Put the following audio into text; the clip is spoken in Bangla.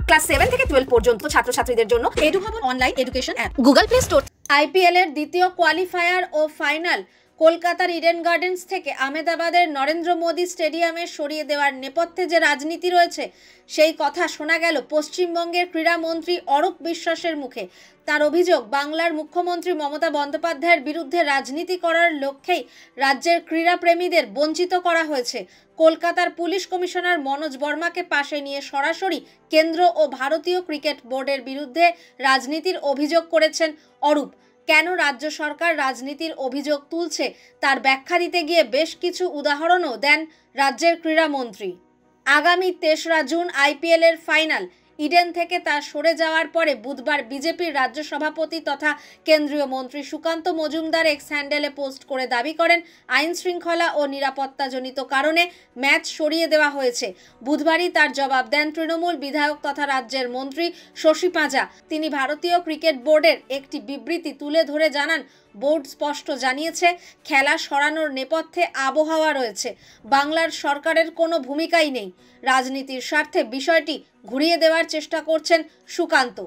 ক্লাস 7 থেকে 12 পর্যন্ত ছাত্রছাত্রীদের জন্য এডু ভবন online education app Google play store. IPL এর দ্বিতীয় কোয়ালিফায়ার ও ফাইনাল কলকাতার ইডেন গার্ডেন্স থেকে আহমেদাবাদের নরেন্দ্র মোদী স্টেডিয়ামে সরিয়ে দেওয়ার নেপথ্যে যে রাজনীতি রয়েছে সেই কথা শোনা গেল পশ্চিমবঙ্গের ক্রীড়ামন্ত্রী অরূপ বিশ্বাসের মুখে। তার অভিযোগ, বাংলার মুখ্যমন্ত্রী মমতা বন্দ্যোপাধ্যায়ের বিরুদ্ধে রাজনীতি করার লক্ষ্যেই রাজ্যের ক্রীড়াপ্রেমীদের বঞ্চিত করা হয়েছে। কলকাতার পুলিশ কমিশনার মনোজ বর্মাকে পাশে নিয়ে সরাসরি কেন্দ্র ও ভারতীয় ক্রিকেট বোর্ডের বিরুদ্ধে রাজনীতির অভিযোগ করেছেন অরূপ। কেন রাজ্য সরকার রাজনীতির অভিযোগ তুলছে তার ব্যাখ্যা দিতে গিয়ে বেশ কিছু উদাহরণও দেন রাজ্যের ক্রীড়ামন্ত্রী। আগামী ৩রা জুন আইপিএল এর ফাইনাল। ইডেন থেকে তার সরে যাওয়ার পরে বুধবার বিজেপির রাজ্য সভাপতি তথা কেন্দ্রীয় মন্ত্রী সুকান্ত মজুমদার এক্স হ্যান্ডেলে পোস্ট করে দাবি করেন আইন শৃঙ্খলা ও নিরাপত্তাজনিত কারণে ম্যাচ সরিয়ে দেওয়া হয়েছে। বুধবারই তার জবাব দেন তৃণমূল বিধায়ক তথা রাজ্যের মন্ত্রী শশী পাঁজা। তিনি ভারতীয় ক্রিকেট বোর্ডের একটি বিবৃতি তুলে ধরে জানান, বোর্ড স্পষ্ট জানিয়েছে খেলা সরানোর নেপথ্যে আবহাওয়া রয়েছে, বাংলার সরকারের কোনো ভূমিকাই নেই। রাজনীতির স্বার্থে বিষয়টি ঘুরিয়ে দেওয়ার চেষ্টা করছেন সুকান্ত।